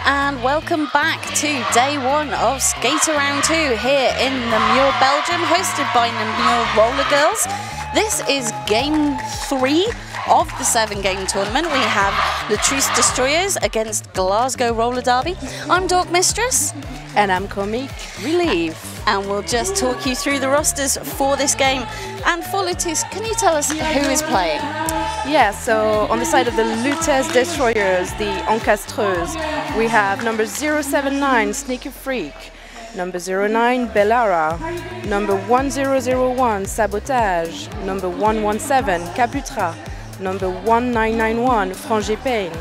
and welcome back to day one of Skate Around 2 here in Namur, Belgium, hosted by Namur Roller Girls. This is game 3 of the 7-game tournament. We have Lute Destroyeuses against Glasgow Roller Derby. I'm Dork Mistress. And I'm Comic Relief. And we'll just talk you through the rosters for this game. And for Lute, can you tell us who is playing? Yeah, so on the side of the Lute Destroyeuses, the Encastreuse, we have number 079, Sneaky Freak, number 09, Bellara, number 1001, Sabotage, number 117, Caputra, number 1991, Frangipane,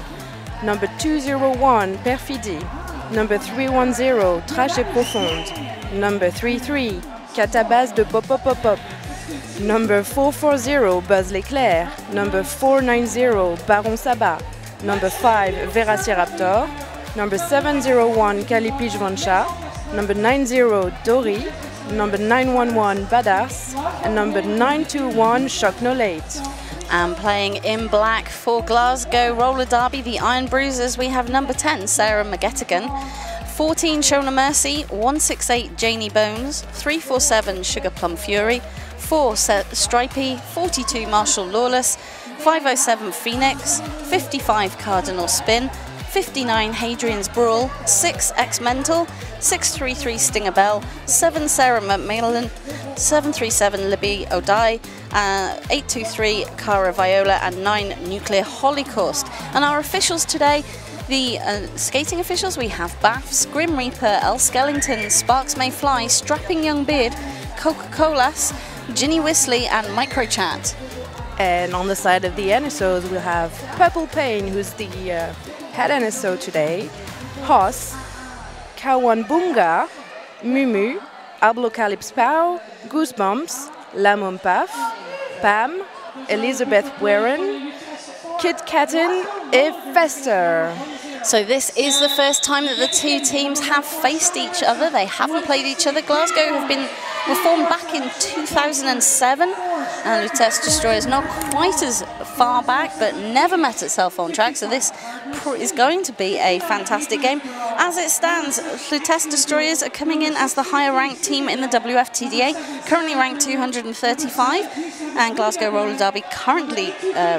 number 201, Perfidie, number 310, Trash et Profonde, number 33, Catabase de Pop Pop Pop Pop, number 440, Buzz L'Éclair, number 490, Baron Sabat, number 5, Velociraptor, number 701, Kalipij Vancha, number 90, Dory, number 911, Badass, and number 921, Shock No Late. And playing in black for Glasgow Roller Derby, the Iron Bruisers, we have number 10, Sarah McGettigan, 14, Shona Mercy, 168, Janie Bones, 347, Sugar Plum Fury, 4, Stripey, 42, Marshall Lawless, 507, Phoenix, 55, Cardinal Spin, 59, Hadrian's Brawl, 6, X-Mental, 633, Stinger Bell, 7, Sarah McMillan, 737, Libby O'Dye, 823, Cara Viola, and 9, Nuclear Holocaust. And our officials today, the skating officials, we have Baffs, Grim Reaper, El Skellington, Sparks May Fly, Strapping Young Beard, Coca-Cola's, Ginny Whistly, and Microchat. And on the side of the NSOs, we'll have Purple Pain, who's the head NSO today, Hoss, Kawan Bunga, Mumu, Ablocalypse Pow, Goosebumps, Lamon Paf, Pam, Elizabeth Warren, Kid Katten, and Fester. So this is the first time that the two teams have faced each other. They haven't played each other. Glasgow were formed back in 2007, and Lute Destroyeuses not quite as far back, but never met itself on track. So this is going to be a fantastic game. As it stands, Lute Destroyeuses are coming in as the higher ranked team in the WFTDA, currently ranked 235, and Glasgow Roller Derby currently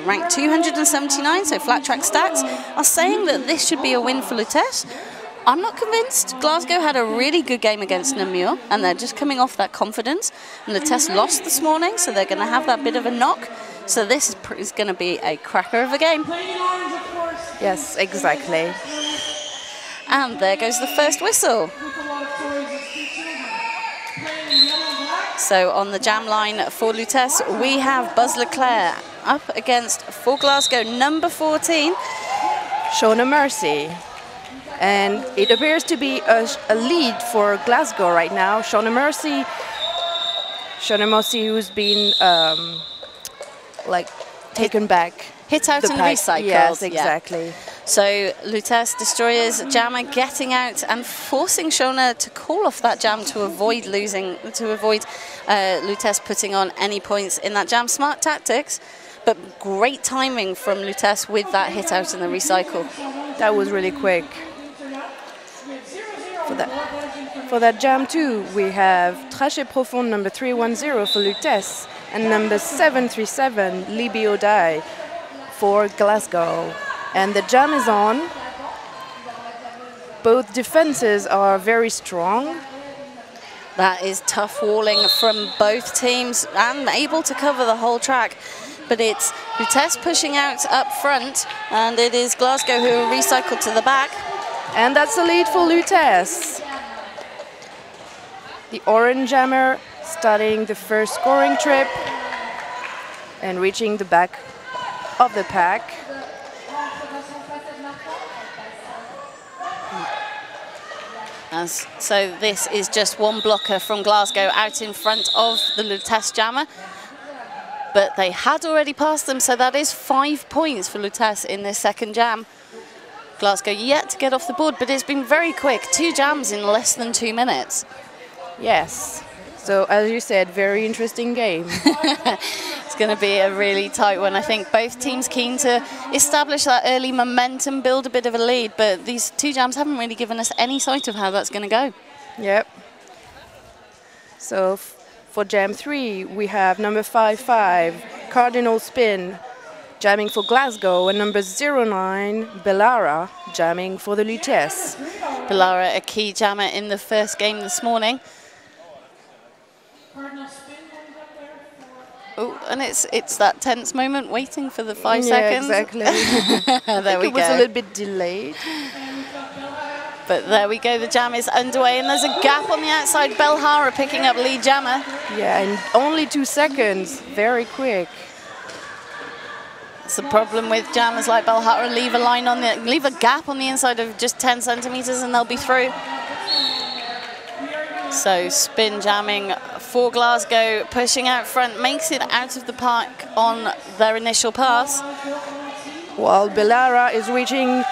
ranked 279. So flat track stats are saying that this should be a win for Lute. I'm not convinced. Glasgow had a really good game against Namur, and they're just coming off that confidence. And Lute lost this morning, so they're going to have that bit of a knock. So this is going to be a cracker of a game. Yes, exactly. And there goes the first whistle. So on the jam line for Lute, we have Buzz Leclerc up against, for Glasgow, number 14, Shona Mercy. And it appears to be a lead for Glasgow right now. Shona Mercy, who's been taken back. Hit out and recycled. Yes, exactly. Yeah. So Lute Destroyeuses jammer getting out and forcing Shona to call off that jam to avoid losing, to avoid Lute putting on any points in that jam. Smart tactics, but great timing from Lute with that hit out and the recycle. That was really quick. For that jam too, we have Trash et Profonde number 310 for Lute and number 737 Libby O'Dye for Glasgow. And the jam is on. Both defenses are very strong. That is tough walling from both teams and able to cover the whole track. But it's Lute pushing out up front, and it is Glasgow who are recycled to the back. And that's the lead for Lute. The orange jammer starting the first scoring trip and reaching the back of the pack. So this is just one blocker from Glasgow out in front of the Lute jammer. But they had already passed them, so that is 5 points for Lute in this second jam. Glasgow yet to get off the board, but it's been very quick. 2 jams in less than 2 minutes. Yes. So, as you said, very interesting game. It's going to be a really tight one. I think both teams keen to establish that early momentum, build a bit of a lead, but these two jams haven't really given us any sight of how that's going to go. Yep. So, for Jam 3, we have number 55, Cardinal Spin, jamming for Glasgow, and number 09, Bellara, jamming for the Lutece. Bellara, a key jammer in the first game this morning. Oh, and it's that tense moment waiting for the 5 seconds. Exactly. There we go. It was a little bit delayed. But there we go, the jam is underway, and there's a gap on the outside. Belhara picking up lead jammer. Yeah, in only 2 seconds, very quick. That's the problem with jammers like Belhara. Leave a gap on the inside of just 10 centimeters, and they'll be through. So Spin jamming for Glasgow, pushing out front, makes it out of the park on their initial pass. While Bellara is reaching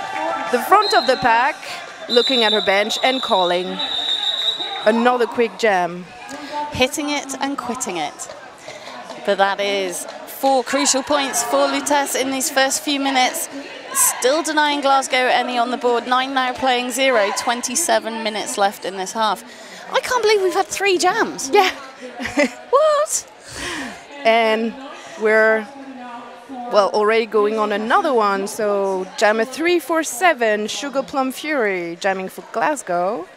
the front of the pack, looking at her bench and calling another quick jam. Hitting it and quitting it. But that is 4 crucial points for Lutece in these first few minutes. Still denying Glasgow any on the board. 9 now playing 0, 27 minutes left in this half. I can't believe we've had 3 jams. Yeah. What? And we're, well, already going on another one. So jammer 347, Sugar Plum Fury, jamming for Glasgow.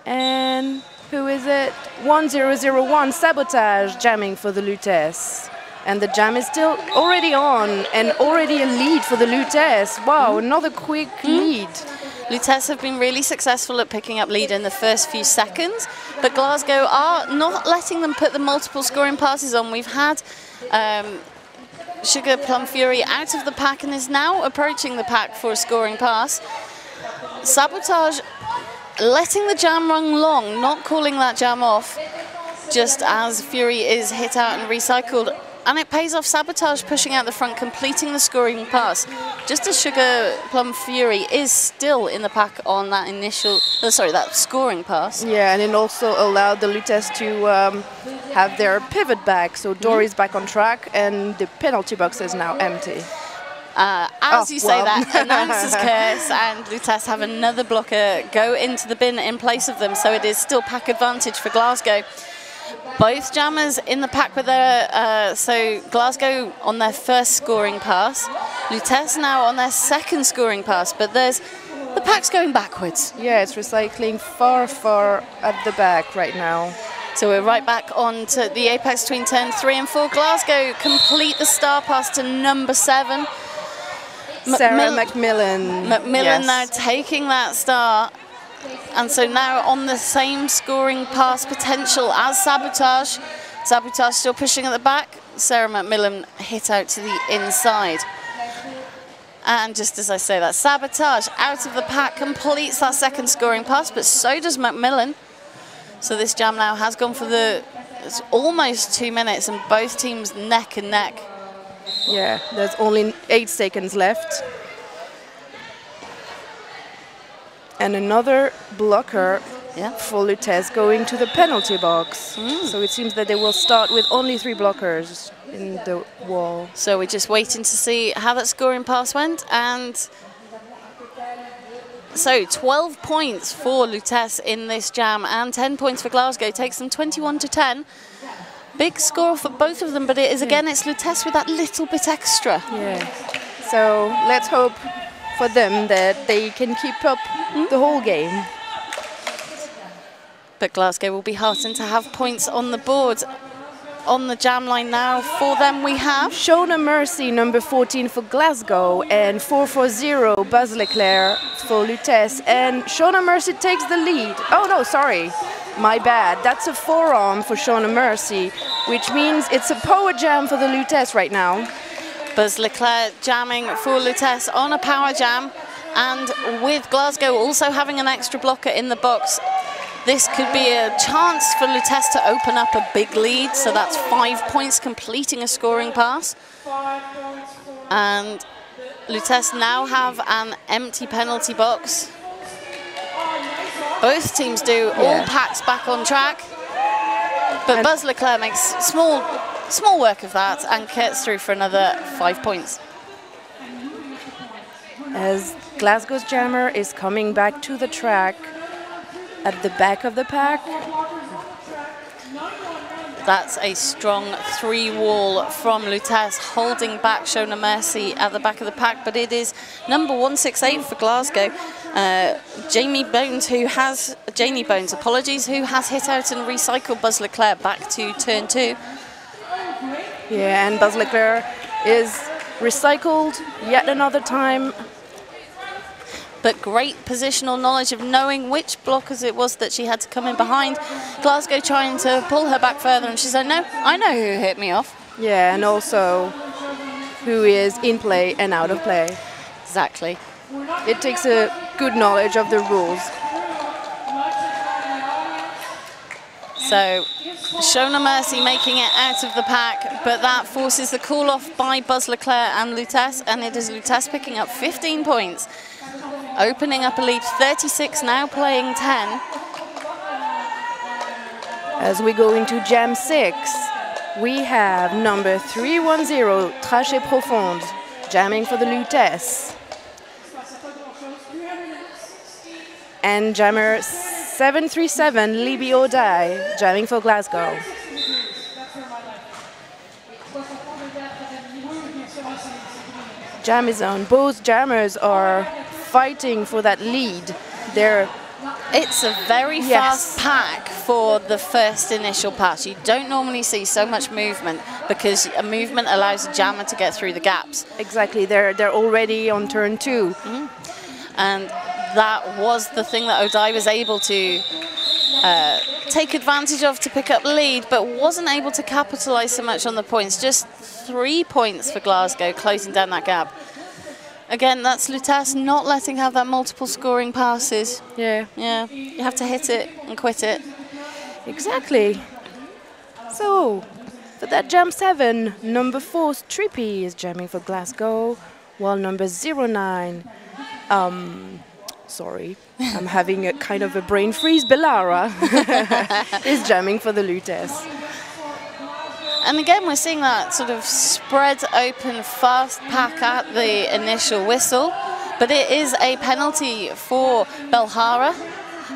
And who is it? 1001, Sabotage, jamming for the Lutece. And the jam is still already on, and already a lead for the Lutece. Wow, another quick lead. Lutece have been really successful at picking up lead in the first few seconds, but Glasgow are not letting them put the multiple scoring passes on. We've had Sugar Plum Fury out of the pack and is now approaching the pack for a scoring pass. Sabotage letting the jam run long, not calling that jam off, just as Fury is hit out and recycled. And it pays off. Sabotage pushing out the front, completing the scoring pass, just as Sugar Plum Fury is still in the pack on that initial, that scoring pass. Yeah, and it also allowed the Lutece to have their pivot back, so Dory's back on track, and the penalty box is now empty. As you say that, announcer's curse, and Lutece have another blocker go into the bin in place of them, so it is still pack advantage for Glasgow. Both jammers in the pack with their, so Glasgow on their first scoring pass, Lutece now on their second scoring pass, but the pack's going backwards. Yeah, it's recycling far, far at the back right now. So we're right back on to the apex between turn 3 and 4. Glasgow complete the star pass to number 7. Sarah McMillan. McMillan now taking that star. And so now on the same scoring pass potential as Sabotage. Sabotage still pushing at the back. Sarah McMillan hit out to the inside. And just as I say that, Sabotage out of the pack completes that second scoring pass, but so does McMillan. So this jam now has gone for it's almost 2 minutes, and both teams neck and neck. Yeah, there's only 8 seconds left. And another blocker for Lutece going to the penalty box. So it seems that they will start with only 3 blockers in the wall. So we're just waiting to see how that scoring pass went. And so 12 points for Lutece in this jam, and 10 points for Glasgow. Takes them 21-10. Big score for both of them, but it is again, it's Lutece with that little bit extra. Yeah. So let's hope for them that they can keep up the whole game. But Glasgow will be heartened to have points on the board. On the jam line now for them we have Shona Mercy, number 14 for Glasgow, and 440 Buzz Leclerc for Lutece. And Shona Mercy takes the lead. Oh no, sorry. My bad. That's a forearm for Shona Mercy, which means it's a power jam for the Lutece right now. Buzz Leclerc jamming for Lutece on a power jam, and with Glasgow also having an extra blocker in the box, this could be a chance for Lutece to open up a big lead. So that's 5 points completing a scoring pass. And Lutece now have an empty penalty box. Both teams do, all packs back on track. But Buzz Leclerc makes small work of that and gets through for another 5 points. As Glasgow's jammer is coming back to the track at the back of the pack. That's a strong 3-wall from Lutece, holding back Show No Mercy at the back of the pack, but it is number 168 for Glasgow. Janie Bones, who has hit out and recycled Buzz Leclerc back to turn 2. Yeah, and Buzz Leclerc is recycled yet another time. But great positional knowledge of knowing which blockers it was that she had to come in behind. Glasgow trying to pull her back further, and she said, no, I know who hit me off. Yeah, and also who is in play and out of play. Exactly. It takes a good knowledge of the rules. So, Show No Mercy making it out of the pack, but that forces the call-off by Buzz Leclerc and Lutece, and it is Lutece picking up 15 points. Opening up a lead, 36 now, playing 10. As we go into Jam 6, we have number 310, Trachet Profonde, jamming for the Lutece. And jammer 737, Libby O'Dai, jamming for Glasgow. Jam is on. Both jammers are fighting for that lead. It's a very fast pack for the first initial pass. You don't normally see so much movement because a movement allows a jammer to get through the gaps. Exactly. They're already on turn 2. And that was the thing that O'Dai was able to take advantage of to pick up lead, but wasn't able to capitalize so much on the points. Just 3 points for Glasgow, closing down that gap. Again, that's Lutece not letting have that multiple scoring passes. Yeah. You have to hit it and quit it. Exactly. So, for that Jam 7, number 4, Strippy, is jamming for Glasgow, while number 09, sorry, I'm having a kind of a brain freeze, Bellara, is jamming for the Lutece. And again, we're seeing that sort of spread open, fast pack at the initial whistle. But it is a penalty for Belhara,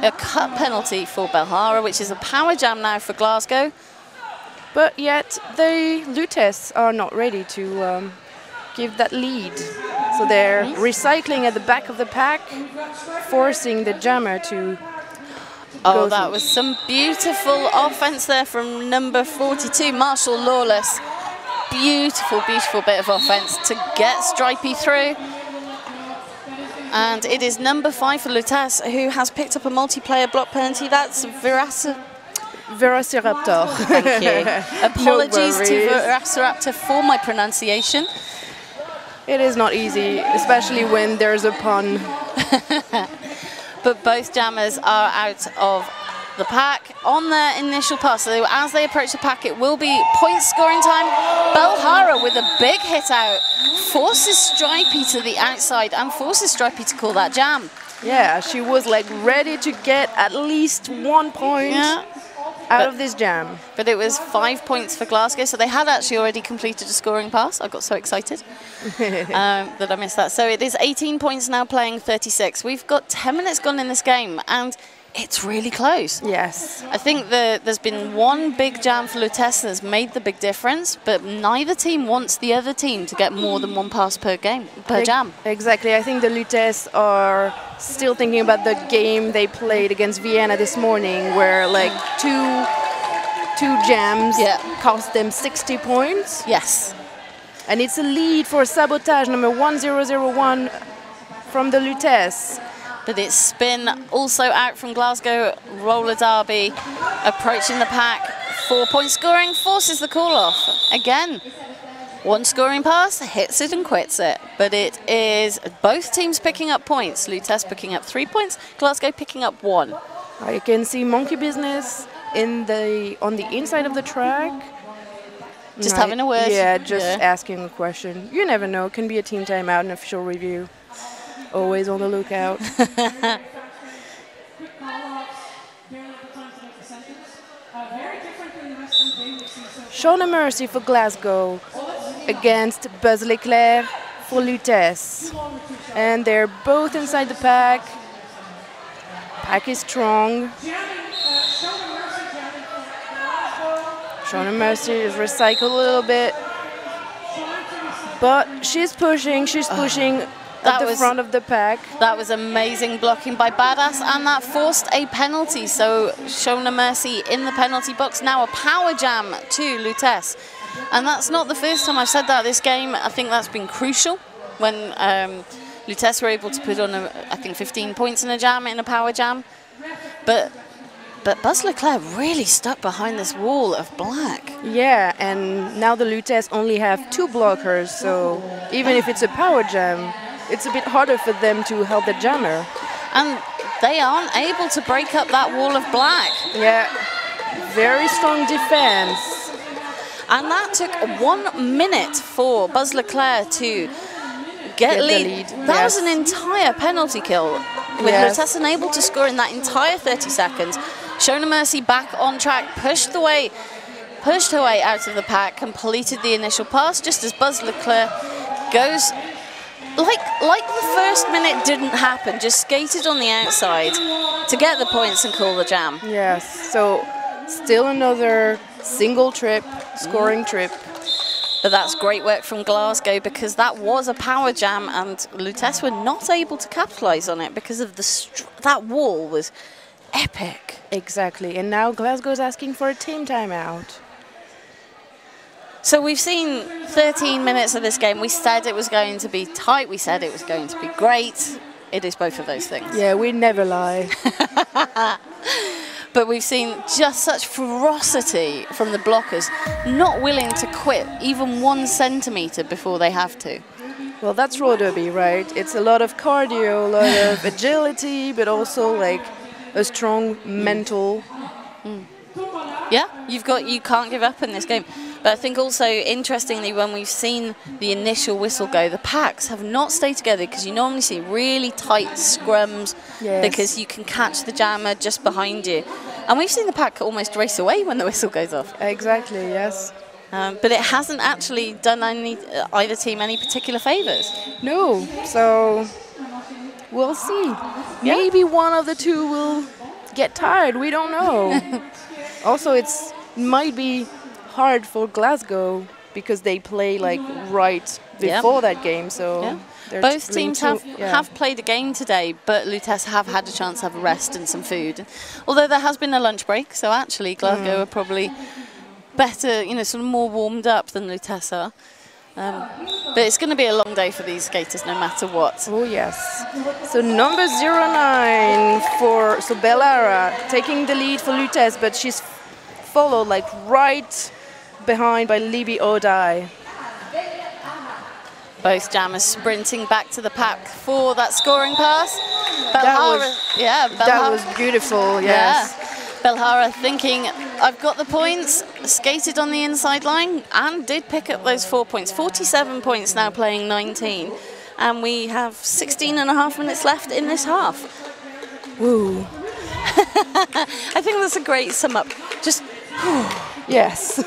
a cut penalty for Belhara, which is a power jam now for Glasgow. But yet, the Lutece are not ready to give that lead. So they're recycling at the back of the pack, forcing the jammer to Oh, that was some beautiful offense there from number 42, Marshall Lawless. Beautiful, beautiful bit of offense to get Stripey through. And it is number 5 for Lutece, who has picked up a multiplayer block penalty. That's Velociraptor. Thank you. Apologies to Velociraptor for my pronunciation. It is not easy, especially when there's a pun. But both jammers are out of the pack on their initial pass. So as they approach the pack, it will be point scoring time. Belhara with a big hit out forces Stripey to the outside and forces Stripey to call that jam. Yeah, she was like ready to get at least 1 point out of this jam. But it was 5 points for Glasgow, so they had actually already completed a scoring pass. I got so excited that I missed that. So it is 18 points now, playing 36. We've got 10 minutes gone in this game, and it's really close. Yes. I think there's been one big jam for Lutece that's made the big difference, but neither team wants the other team to get more than 1 pass per game, per jam. Exactly. I think the Lutece are still thinking about the game they played against Vienna this morning, where like two jams cost them 60 points. Yes. And it's a lead for Sabotage, number 1001 from the Lutece. But it's Spin also out from Glasgow, Roller Derby, approaching the pack. 4 point scoring, forces the call off. Again, 1 scoring pass, hits it and quits it. But it is both teams picking up points. Lutece picking up 3 points, Glasgow picking up 1. I can see Monkey Business on the inside of the track. Just having a word. Yeah, just asking a question. You never know, it can be a team timeout, an official review. Always on the lookout. Show No Mercy for Glasgow against Buzz Leclerc for Lute. And they're both inside the pack. Pack is strong. Show No Mercy is recycled a little bit. But she's pushing at the front of the pack. That was amazing blocking by Badass, and that forced a penalty. So Show No Mercy in the penalty box. Now a power jam to Lute. And that's not the first time I've said that this game. I think that's been crucial when Lute were able to put on, I think, 15 points in a jam, in a power jam. But Buzz Leclerc really stuck behind this wall of black. Yeah, and now the Lutes only have 2 blockers, so even if it's a power jam, it's a bit harder for them to help the jammer. And they aren't able to break up that wall of black. Yeah, very strong defense. And that took 1 minute for Buzz Leclerc to get lead. That was an entire penalty kill, with Lute unable to score in that entire 30 seconds. Show No Mercy back on track, pushed her way out of the pack, completed the initial pass just as Buzz Leclerc goes, like the first minute didn't happen, just skated on the outside to get the points and call the jam. Yes, so still another single trip, scoring trip. But that's great work from Glasgow, because that was a power jam and Lute were not able to capitalise on it because of that wall was epic. Exactly, and now Glasgow's asking for a team timeout. So we've seen 13 minutes of this game. We said it was going to be tight. We said it was going to be great. It is both of those things. Yeah, we never lie. But we've seen just such ferocity from the blockers, not willing to quit even 1 centimetre before they have to. Well, that's roller derby, right? It's a lot of cardio, a lot of agility, but also like a strong mental. Yeah, you can't give up in this game. But I think also, interestingly, when we've seen the initial whistle go, the packs have not stayed together, because you normally see really tight scrums because you can catch the jammer just behind you. And we've seen the pack almost race away when the whistle goes off. Exactly, yes. But it hasn't actually done either team any particular favours. No, so we'll see. Yeah. Maybe one of the 2 will get tired, we don't know. Also, it might be hard for Glasgow because they play like right before that game, so both teams have played a game today, but Lute have had a chance to have a rest and some food, although there has been a lunch break, so actually Glasgow are probably better, sort of more warmed up than Lute are. But it's going to be a long day for these skaters no matter what. Oh yes. So number 09 for Bellara taking the lead for Lute, but she's followed like right behind by Libby Odai. Both jammers sprinting back to the pack for that scoring pass. That was beautiful, yes. Yeah. Belhara thinking, I've got the points, skated on the inside line and did pick up those 4 points. 47 points now, playing 19. And we have 16.5 minutes left in this half. Woo. I think that's a great sum up. Just, yes.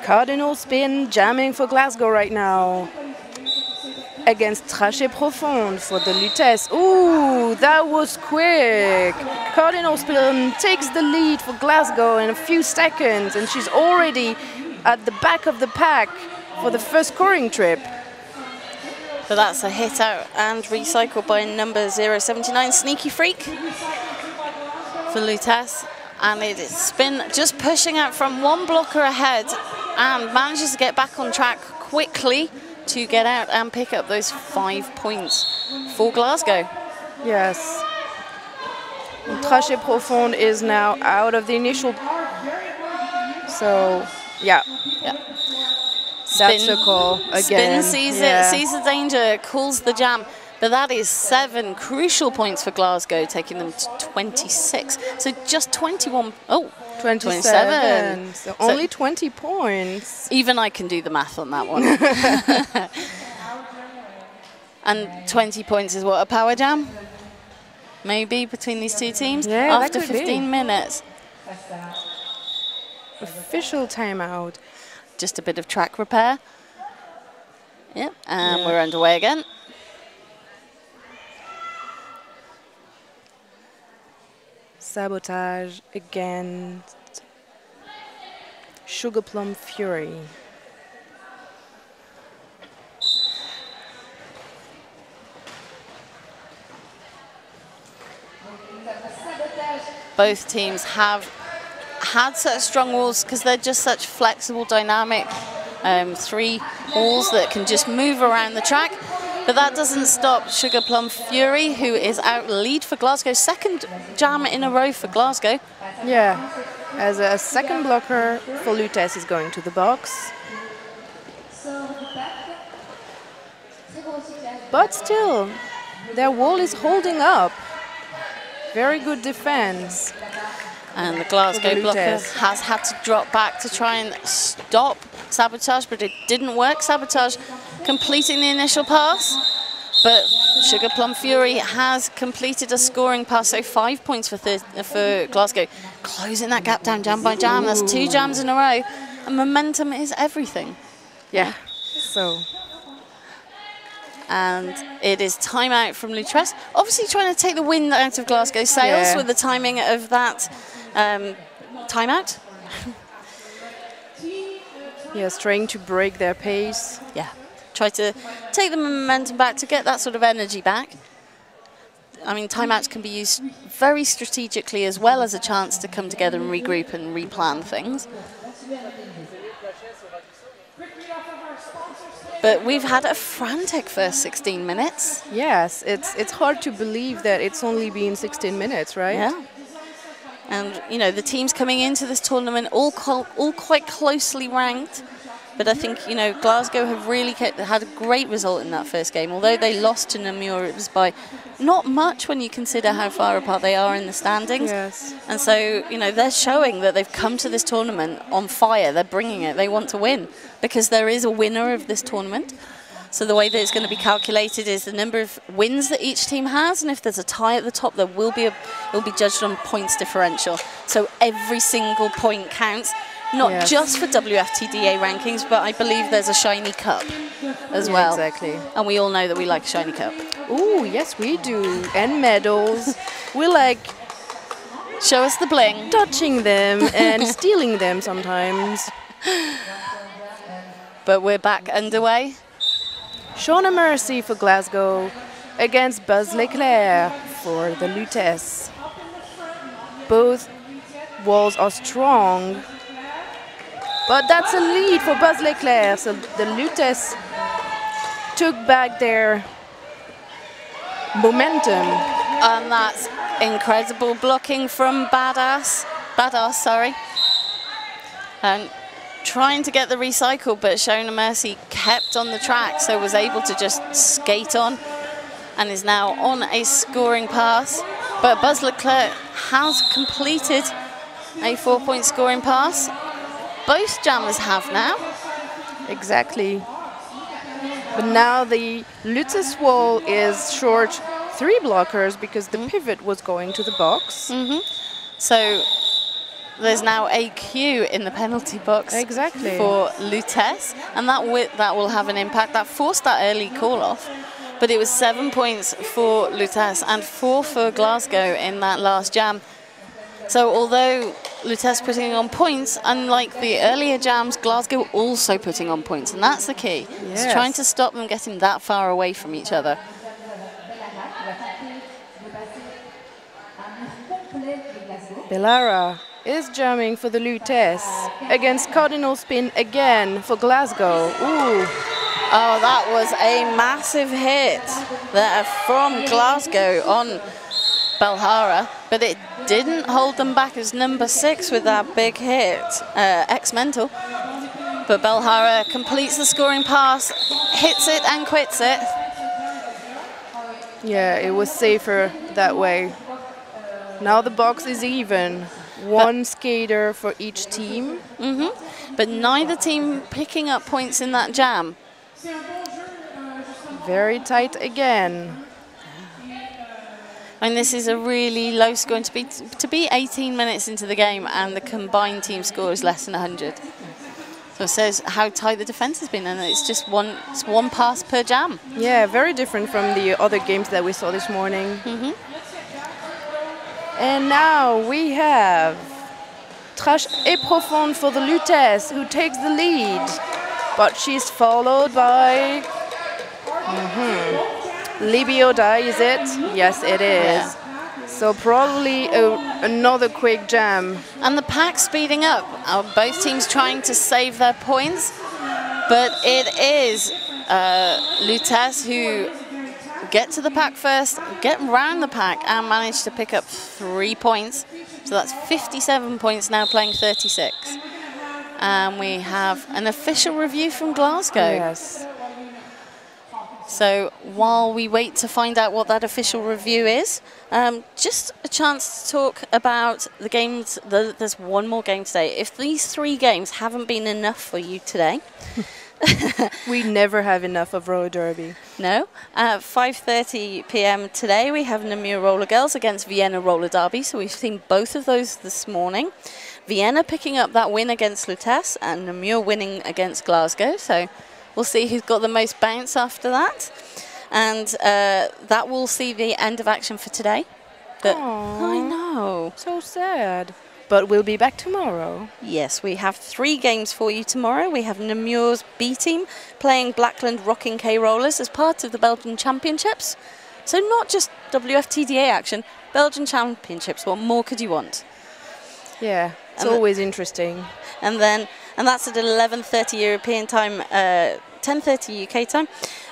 Cardinal spin jamming for Glasgow right now. Against Trachet Profond for the Lutes. Ooh, that was quick. Cardinal spin takes the lead for Glasgow in a few seconds, and she's already at the back of the pack for the first scoring trip. So that's a hit out and recycled by number 079, Sneaky Freak for Lutes. And it is spin just pushing out from 1 blocker ahead and manages to get back on track quickly to get out and pick up those 5 points for Glasgow. Yes. Trachet Profond is now out of the initial. So, yeah. That's a call again. Spin sees it, sees the danger, calls the jam. But that is 7 crucial points for Glasgow, taking them to 26. So just 21. Oh, 27. So only 20 points. Even I can do the math on that one. And 20 points is what, a power jam? Maybe between these two teams? Yeah, after 15 minutes. Official timeout. Just a bit of track repair. Yep, and we're underway again. Sabotage against Sugar Plum Fury. Both teams have had such strong walls because they're just such flexible, dynamic 3 walls that can just move around the track. But that doesn't stop Sugar Plum Fury, who is out lead for Glasgow. Second jam in a row for Glasgow. Yeah, as a second blocker for Lute is going to the box. But still, their wall is holding up. Very good defense. And the Glasgow blocker has had to drop back to try and stop Sabotage, but it didn't work. Sabotage completing the initial pass, but Sugar Plum Fury has completed a scoring pass, so 5 points for Glasgow. Closing that gap down jam by jam. That's 2 jams in a row, and momentum is everything. Yeah, so... And it is timeout from Lute. Obviously trying to take the wind out of Glasgow sails with the timing of that timeout. Yes, trying to break their pace. Yeah, try to take the momentum back to get that sort of energy back. I mean, timeouts can be used very strategically as well as a chance to come together and regroup and replan things. But we've had a frantic first 16 minutes. Yes, it's hard to believe that it's only been 16 minutes, right? Yeah. And, you know, the teams coming into this tournament all quite closely ranked. But I think, you know, Glasgow have really had a great result in that first game. Although they lost to Namur, it was by not much when you consider how far apart they are in the standings. Yes. And so, you know, they're showing that they've come to this tournament on fire. They're bringing it. They want to win because there is a winner of this tournament. So the way that it's going to be calculated is the number of wins that each team has, and if there's a tie at the top, there will be it will be judged on points differential. So every single point counts. Not just for WFTDA rankings, but I believe there's a shiny cup as well. Exactly. And we all know that we like a shiny cup. Ooh, yes, we do. And medals. We like... Show us the bling. Touching them and stealing them sometimes. But we're back underway. Show No Mercy for Glasgow against Buzz Leclerc for the Lutes. Both walls are strong. But that's a lead for Buzz Leclerc, so the Lutes took back their momentum. And that's incredible blocking from Badass, sorry. And trying to get the recycle, but Show No Mercy kept on the track, so was able to just skate on and is now on a scoring pass. But Buzz Leclerc has completed a 4-point scoring pass. Both jammers have now. Exactly. But now the Lutes wall is short 3 blockers because the pivot was going to the box. So there's now a queue in the penalty box for Lutes, and that will have an impact. That forced that early call-off. But it was 7 points for Lutes and 4 for Glasgow in that last jam. So although Lutes putting on points, unlike the earlier jams, Glasgow also putting on points, and that's the key. Yes. It's trying to stop them getting that far away from each other. Bellara is jamming for the Lutes against Cardinal Spin again for Glasgow. Ooh. Oh, that was a massive hit there from Glasgow on Belhara, but it didn't hold them back as number 6 with that big hit, X-Mental. But Belhara completes the scoring pass, hits it and quits it. Yeah, it was safer that way. Now the box is even. One skater for each team. But neither team picking up points in that jam. Very tight again. I mean, this is a really low score, and to be 18 minutes into the game and the combined team score is less than 100. So it says how tight the defence has been, and it's just one pass per jam. Yeah, very different from the other games that we saw this morning. And now we have Trash et Profonde for the Lutes, who takes the lead. But she's followed by... Libioda, is it? Yes, it is. Yeah. So probably another quick jam. And the pack speeding up. Both teams trying to save their points. But it is Lutes who get to the pack first, get round the pack, and manage to pick up 3 points. So that's 57 points now, playing 36. And we have an official review from Glasgow. Yes. So while we wait to find out what that official review is, just a chance to talk about the games. There's one more game today. If these 3 games haven't been enough for you today... We never have enough of roller derby. No. At 5:30 p.m. today, we have Namur Roller Girls against Vienna Roller Derby. So we've seen both of those this morning. Vienna picking up that win against Lutes and Namur winning against Glasgow. So we'll see who's got the most bounce after that. And that will see the end of action for today. But I know. So sad. But we'll be back tomorrow. Yes, we have 3 games for you tomorrow. We have Namur's B team playing Blackland Rocking K Rollers as part of the Belgian Championships. So not just WFTDA action, Belgian Championships. What more could you want? Yeah, it's always interesting. And that's at 11:30 European time, 10:30 UK time.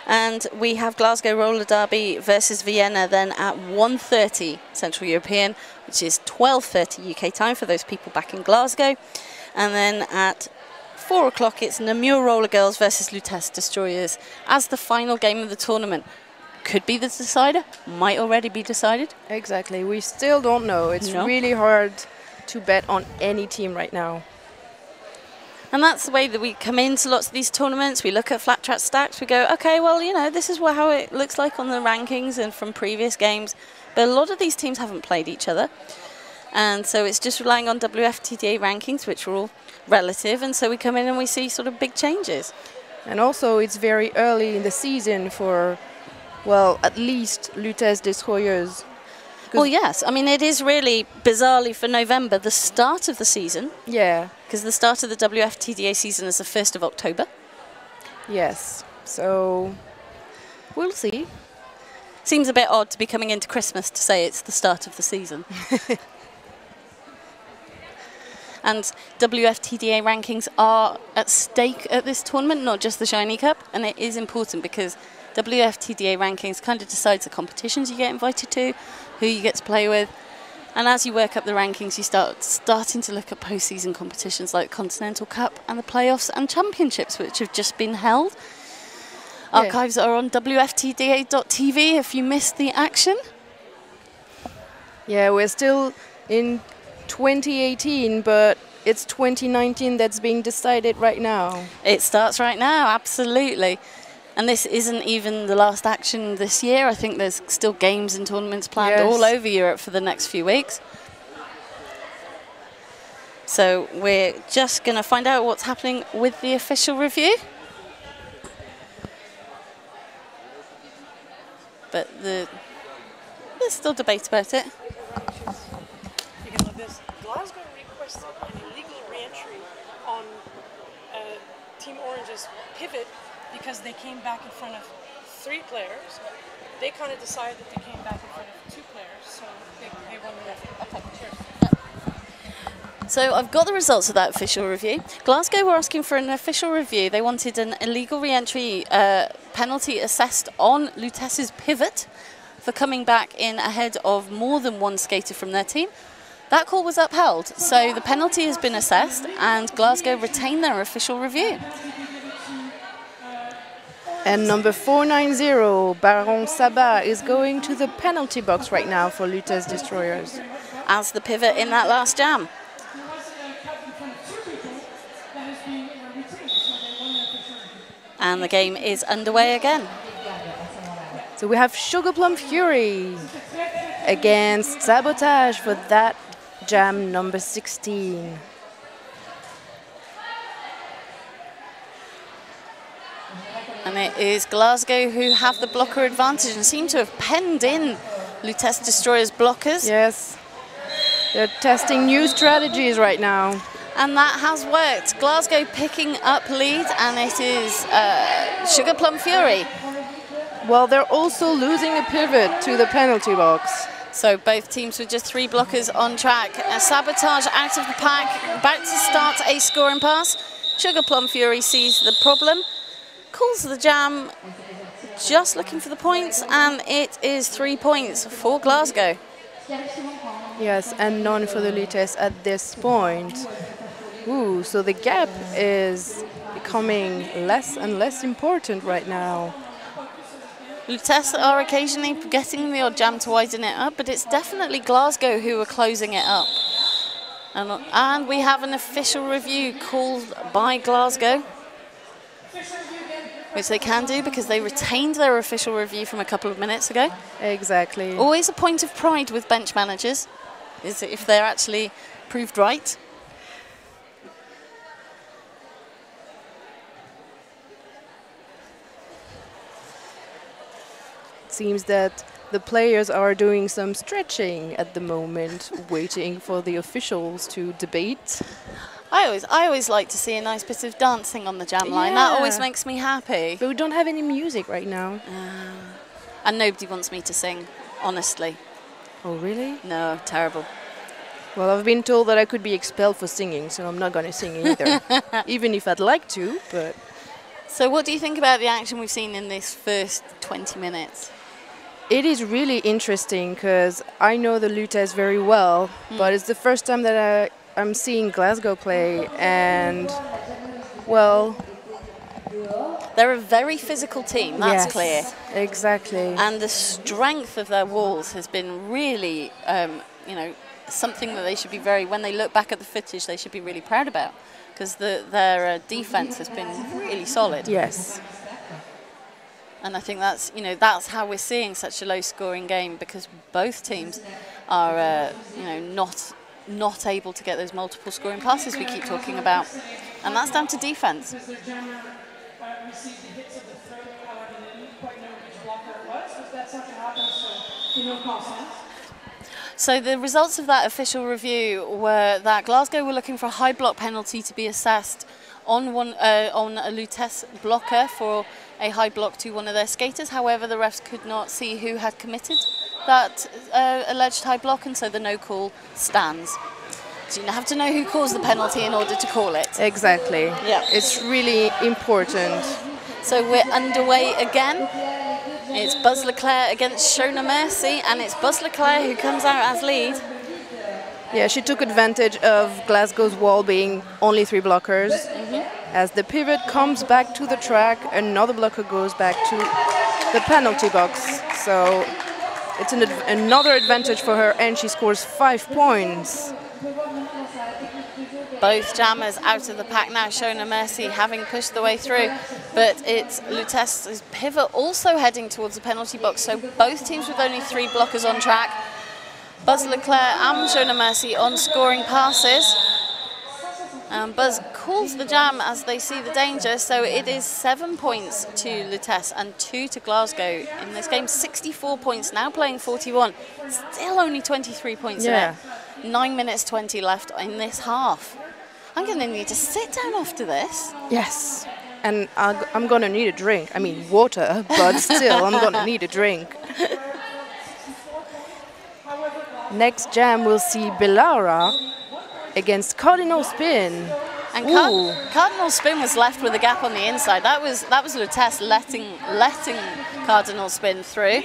And we have Glasgow Roller Derby versus Vienna then at 1:30 Central European, which is 12:30 UK time for those people back in Glasgow. And then at 4 o'clock, it's Namur Roller Girls versus Lute Destroyers as the final game of the tournament. Could be the decider, might already be decided. Exactly, we still don't know. It's really hard to bet on any team right now. And that's the way that we come into lots of these tournaments. We look at flat track stacks. We go, okay, well, you know, this is how it looks like on the rankings and from previous games. But a lot of these teams haven't played each other. And so it's just relying on WFTDA rankings, which are all relative. And so we come in and we see sort of big changes. And also it's very early in the season for, well, at least Lutes Destroyeuses. Well, yes. I mean, it is really, bizarrely for November, the start of the season. Yeah. Because the start of the WFTDA season is the 1st of October. Yes. So, we'll see. Seems a bit odd to be coming into Christmas to say it's the start of the season. And WFTDA rankings are at stake at this tournament, not just the Shiny Cup. And it is important because WFTDA rankings kind of decides the competitions you get invited to, who you get to play with. And as you work up the rankings, you starting to look at postseason competitions like Continental Cup and the playoffs and championships, which have just been held. Yeah. Archives are on WFTDA.tv if you missed the action. Yeah, we're still in 2018, but it's 2019 that's being decided right now. It starts right now, absolutely. And this isn't even the last action this year. I think there's still games and tournaments planned all over Europe for the next few weeks. So we're just going to find out what's happening with the official review. But there's still debate about it. Because of this, Glasgow requested an illegal re-entry on Team Orange's pivot because they came back in front of 3 players. They kind of decided that they came back in front of 2 players, so they won the referee. Cheers. So I've got the results of that official review. Glasgow were asking for an official review. They wanted an illegal re-entry penalty assessed on Lutes's pivot for coming back in ahead of more than 1 skater from their team. That call was upheld, so the penalty has been assessed and Glasgow retained their official review. And number 490, Baron Sabat, is going to the penalty box right now for Lutes Destroyers. As the pivot in that last jam. And the game is underway again. So we have Sugar Plum Fury against Sabotage for that jam number 16. And it is Glasgow who have the blocker advantage and seem to have penned in Lute's Destroyers blockers. Yes, they're testing new strategies right now. And that has worked. Glasgow picking up lead, and it is Sugar Plum Fury. Well, they're also losing a pivot to the penalty box. So both teams with just 3 blockers on track. Sabotage out of the pack, about to start a scoring pass. Sugar Plum Fury sees the problem, calls the jam, just looking for the points, and it is 3 points for Glasgow. Yes, and none for the Lutes at this point. Ooh, so the gap is becoming less and less important right now. Lutes are occasionally getting the odd jam to widen it up, but it's definitely Glasgow who are closing it up. And we have an official review called by Glasgow, which they can do because they retained their official review from a couple of minutes ago. Exactly. Always a point of pride with bench managers, is if they're actually proved right. Seems that the players are doing some stretching at the moment, waiting for the officials to debate. I always like to see a nice bit of dancing on the jam line. That always makes me happy. But we don't have any music right now. And nobody wants me to sing, honestly. Oh, really? No, terrible. Well, I've been told that I could be expelled for singing, so I'm not going to sing either. Even if I'd like to, but... So what do you think about the action we've seen in this first 20 minutes? It is really interesting because I know the Lutes very well, but it's the first time that I'm seeing Glasgow play, and, well... They're a very physical team, that's clear. Exactly. And the strength of their walls has been really, you know, something that they should be when they look back at the footage, they should be really proud about, because their defense has been really solid. Yes. And I think that's, you know, that's how we're seeing such a low-scoring game, because both teams are, you know, not able to get those multiple scoring passes we keep talking about, and that's down to defense. So the results of that official review were that Glasgow were looking for a high block penalty to be assessed on a Lutes blocker for a high block to one of their skaters. However, the refs could not see who had committed that alleged high block, and so the no call stands. So you have to know who calls the penalty in order to call it. Exactly. Yeah. It's really important. So we're underway again. It's Buzz Leclerc against Show No Mercy, and it's Buzz Leclerc who comes out as lead. Yeah, she took advantage of Glasgow's wall being only 3 blockers. As the pivot comes back to the track, another blocker goes back to the penalty box. So it's another advantage for her, and she scores 5 points. Both jammers out of the pack now, Show No Mercy having pushed the way through, but it's Lutes's pivot also heading towards the penalty box, so both teams with only 3 blockers on track. Buzz Leclerc and Show No Mercy on scoring passes. Buzz calls the jam as they see the danger, so it is 7 points to Lutes and 2 to Glasgow in this game. 64 points, now playing 41. Still only 23 points in it. 9 minutes 20 left in this half. I'm going to need to sit down after this. Yes, and I'm going to need a drink. I mean, water, but still, I'm going to need a drink. Next jam, we'll see Bellara against Cardinal Spin. And Cardinal Spin was left with a gap on the inside. That was Lutes letting Cardinal Spin through.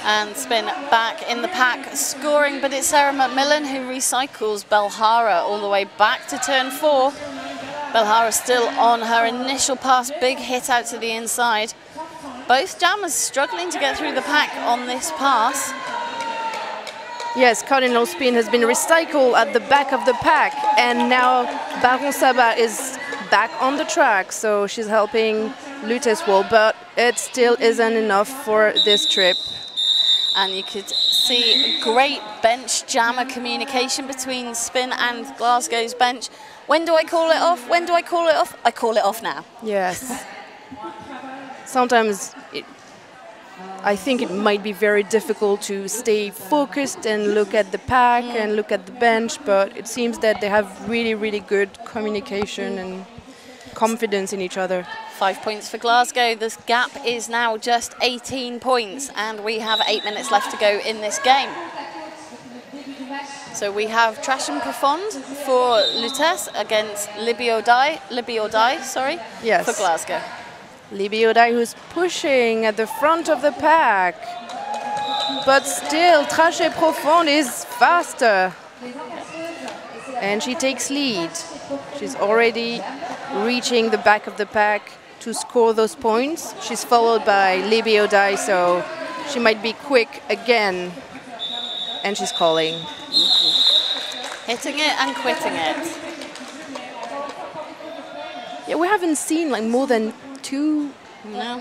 And Spin back in the pack, scoring, but it's Sarah McMillan who recycles Belhara all the way back to turn 4. Belhara still on her initial pass, big hit out to the inside. Both jammers struggling to get through the pack on this pass. Yes, Cardinal Spin has been recycled at the back of the pack, and now Baron Saba is back on the track, so she's helping Lutes wall, but it still isn't enough for this trip. And you could see great bench jammer communication between Spin and Glasgow's bench. When do I call it off? When do I call it off? I call it off now. Yes. Sometimes I think it might be very difficult to stay focused and look at the pack and look at the bench, but it seems that they have really, really good communication and confidence in each other. 5 points for Glasgow. This gap is now just 18 points, and we have 8 minutes left to go in this game. So we have Trash and Profond for Lute against Libby or Die, Yes. for Glasgow. Libby or Die, who's pushing at the front of the pack, but still Trash et Profond is faster, and she takes lead. She's already reaching the back of the pack to score those points. She's followed by Libby or Die, so she might be quick again, and she's calling. Hitting it and quitting it. Yeah, we haven't seen like more than 2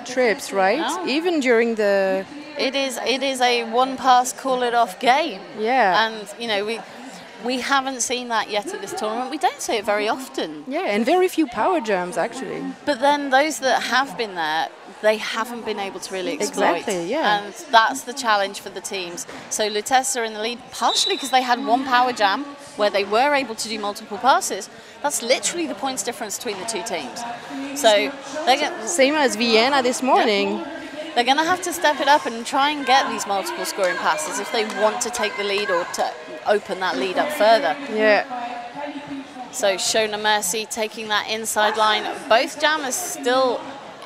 trips, right? No. Even during the... It is a one pass call it off game. Yeah. And you know we haven't seen that yet at this tournament. We don't see it very often. Yeah, and very few power jams actually. But then those that have been there, they haven't been able to really exploit. Exactly, yeah. And that's the challenge for the teams. So Lutece are in the lead, partially because they had one power jam where they were able to do multiple passes. That's literally the points difference between the two teams. So same as Vienna this morning. They're going to have to step it up and try and get these multiple scoring passes if they want to take the lead or to open that lead up further. Yeah. So Show No Mercy taking that inside line. Both jammers still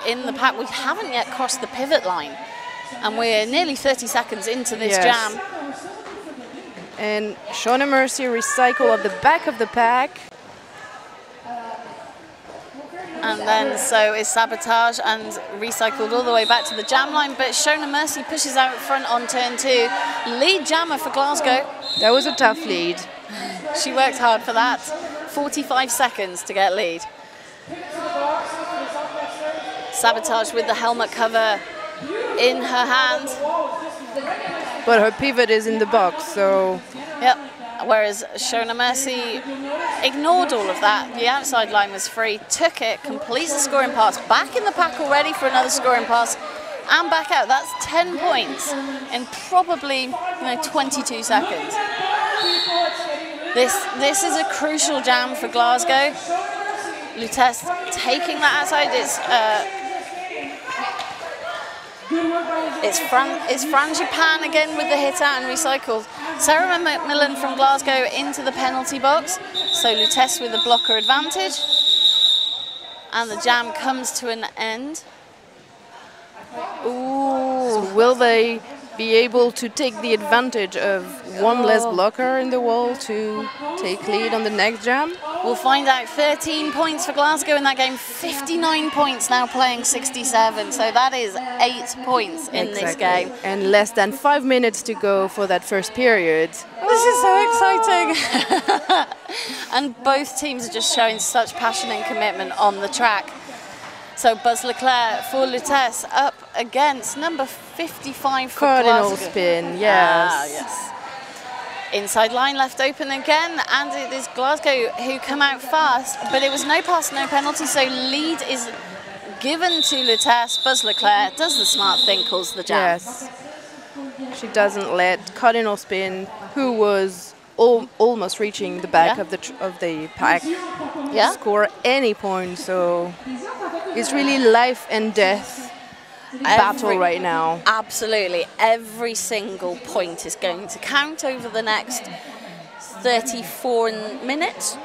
in the pack. We haven't yet crossed the pivot line, and we're nearly 30 seconds into this jam. And Show No Mercy recycle at the back of the pack. And then so is Sabotage and recycled all the way back to the jam line, but Show No Mercy pushes out front on turn 2. Lead jammer for Glasgow. That was a tough lead. She worked hard for that. 45 seconds to get lead. Sabotage with the helmet cover in her hand. But her pivot is in the box, so... Yep. Whereas Show No Mercy ignored all of that. The outside line was free, took it, completes the scoring pass, back in the pack already for another scoring pass, and back out. That's 10 points in probably 22 seconds. This is a crucial jam for Glasgow. Lutece taking that outside. It's Frangipan again with the hit out and recycled. Sarah McMillan from Glasgow into the penalty box. So Lutece with the blocker advantage. And the jam comes to an end. Ooh. So will they be able to take the advantage of one less blocker in the wall to take lead on the next jam? We'll find out. 13 points for Glasgow in that game, 59 points now playing 67. So that is 8 points in this game. And less than 5 minutes to go for that first period. This is so exciting. And both teams are just showing such passion and commitment on the track. So Buzz Leclerc for Lutece up against number 55 for Cardinal Glasgow. spin, yes. Ah, yes. Inside line left open again, and it is Glasgow who come out fast, but it was no pass, no penalty, so lead is given to Lutece. Buzz Leclerc does the smart thing, calls the jam. Yes. She doesn't let Cardinal Spin, who was almost reaching the back of the pack, score any point. So it's really life and death battle right now. Absolutely. Every single point is going to count over the next 34 minutes.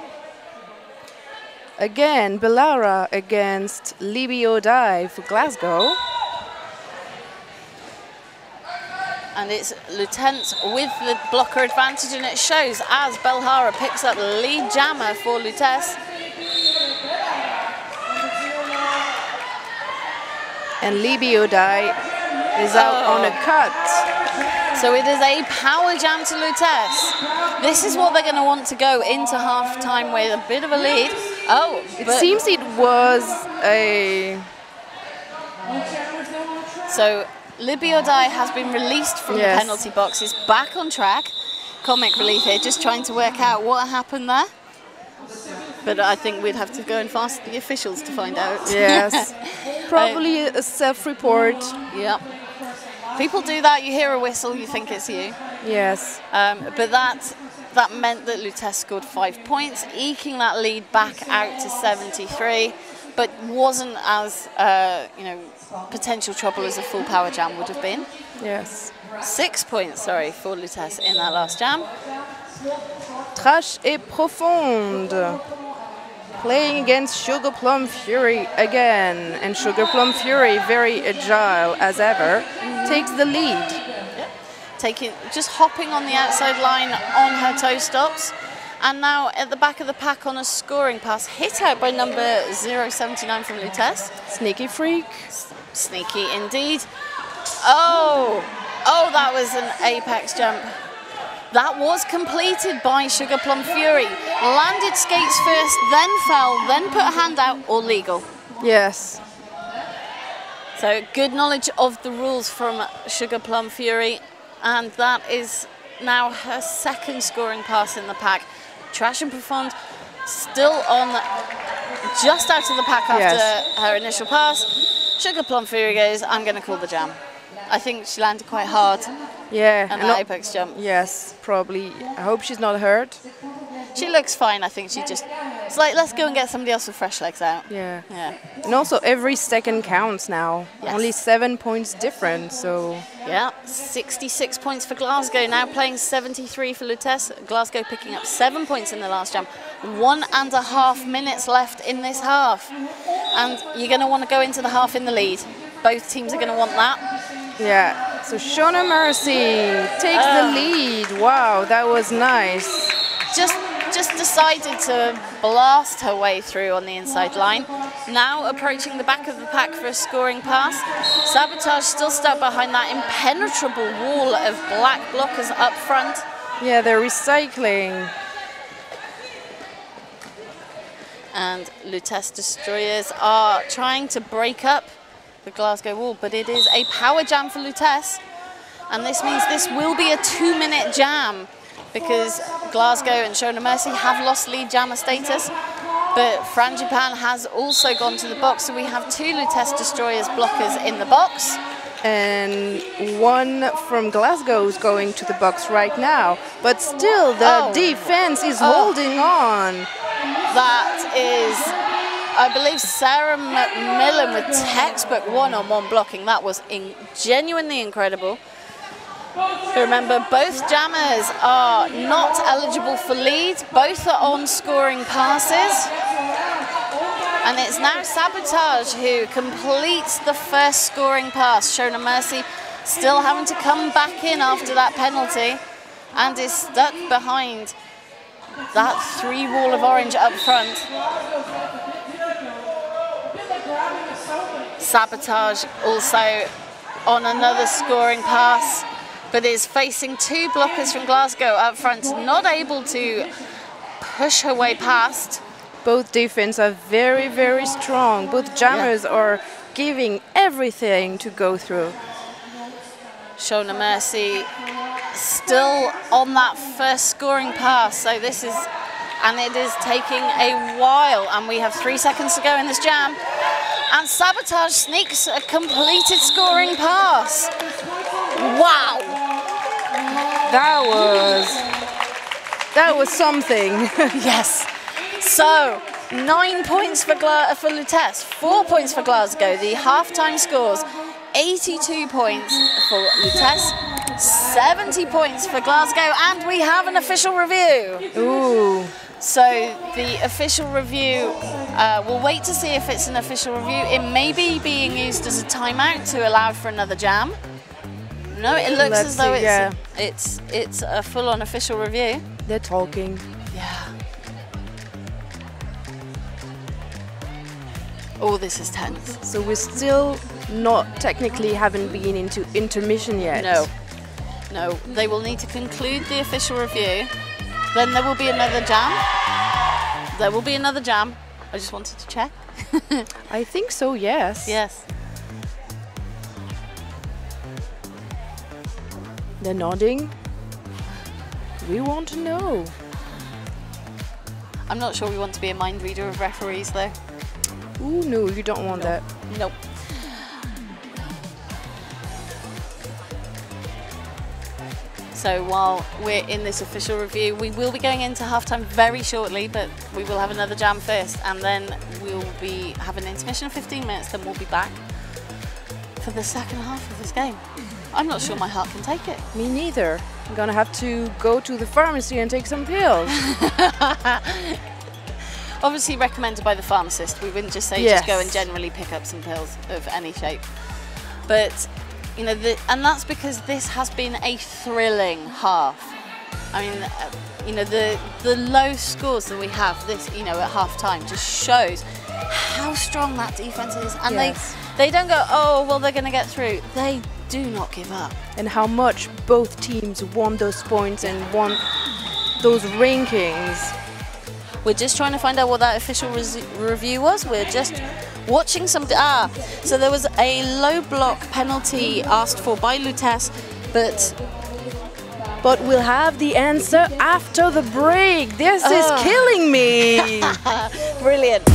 Again, Bellara against Libby or Die for Glasgow. And it's Lutence with the blocker advantage, and it shows as Belhara picks up lead jammer for Lutece. And Libby or Die is out on a cut. So it is a power jam to Lutece. This is what they're going to want to go into half-time with, a bit of a lead. Oh, it seems it was a... So Libiodai has been released from the penalty box, is back on track. Comic relief here, just trying to work out what happened there. But I think we'd have to go and ask the officials to find out. Yes, probably a self-report. Yep. People do that, you hear a whistle, you think it's you. Yes. But that meant that Lute scored 5 points, eking that lead back out to 73, but wasn't as potential trouble as a full power jam would have been. Yes. 6 points, sorry, for Lute in that last jam. Trash et Profonde. Playing against Sugar Plum Fury again. And Sugar Plum Fury, very agile as ever, takes the lead. Yep. Just hopping on the outside line on her toe stops. And now at the back of the pack on a scoring pass, hit out by number 079 from Lute. Sneaky freak. Sneaky indeed. Oh, that was an apex jump. That was completed by Sugar Plum Fury. Landed skates first, then fell, then put a hand out, all legal. Yes. So good knowledge of the rules from Sugar Plum Fury. And that is now her second scoring pass in the pack. Trash and Profonde still on, just out of the pack after her initial pass. Sugar Plum Fury goes, I'm going to call the jam. I think she landed quite hard. Yeah. And that apex jump. Yes, probably. I hope she's not hurt. She looks fine. I think she just, it's like, let's go and get somebody else with fresh legs out. Yeah. Yeah. And also every second counts now. Yes. Only 7 points different, so. Yeah, 66 points for Glasgow, now playing 73 for Lute. Glasgow picking up 7 points in the last jam. 1.5 minutes left in this half. And you're going to want to go into the half in the lead. Both teams are going to want that. Yeah, so Shona Mercy takes the lead. Wow, that was nice. Just decided to blast her way through on the inside line. Now approaching the back of the pack for a scoring pass. Sabotage still stuck behind that impenetrable wall of black blockers up front. Yeah, they're recycling. And Lute's Destroyers are trying to break up the Glasgow wall, but it is a power jam for Lute, and this means this will be a 2-minute jam because Glasgow and Shona Mercy have lost lead jammer status, but Frangipan has also gone to the box, so we have 2 Lute Destroyers blockers in the box. And one from Glasgow is going to the box right now, but still the defense is holding on. That is, I believe, Sarah McMillan with textbook one-on-one blocking. That was genuinely incredible. But remember, both jammers are not eligible for lead. Both are on scoring passes. And it's now Sabotage who completes the first scoring pass. Shona Mercy still having to come back in after that penalty and is stuck behind that 3 wall of orange up front. Sabotage also on another scoring pass, but is facing 2 blockers from Glasgow up front, not able to push her way past. Both defense are very, very strong. Both jammers are giving everything to go through. Shona Mercy still on that first scoring pass, so this is, and it is taking a while, and we have 3 seconds to go in this jam. And Sabotage sneaks a completed scoring pass. Wow! That was something. Yes. So 9 points for Lute, 4 points for Glasgow. The halftime scores: 82 points for Lute, 70 points for Glasgow, and we have an official review. Ooh. So the official review, we'll wait to see if it's an official review. It may be being used as a timeout to allow for another jam. No, it looks as though it's a full-on official review. They're talking. Yeah. Oh, this is tense. So we still haven't been into intermission yet. No, they will need to conclude the official review. Then there will be another jam. There will be another jam. I just wanted to check. I think so, yes. Yes. They're nodding. We want to know. I'm not sure we want to be a mind reader of referees, though. Ooh, no, you don't want that. Nope. So while we're in this official review, we will be going into halftime very shortly, but we will have another jam first, and then we'll be having an intermission of 15 minutes, then we'll be back for the second half of this game. I'm not sure my heart can take it. Me neither. I'm gonna have to go to the pharmacy and take some pills. Obviously recommended by the pharmacist. We wouldn't just say just go and generally pick up some pills of any shape. But, you know, and that's because this has been a thrilling half. I mean, you know, the low scores that we have this, you know, at half time just shows how strong that defense is. And they don't go, oh, well, they're going to get through. They do not give up. And how much both teams want those points and want those rankings. We're just trying to find out what that official review was. We're just watching some... so there was a low block penalty asked for by Lute, but we'll have the answer after the break. This is killing me. Brilliant.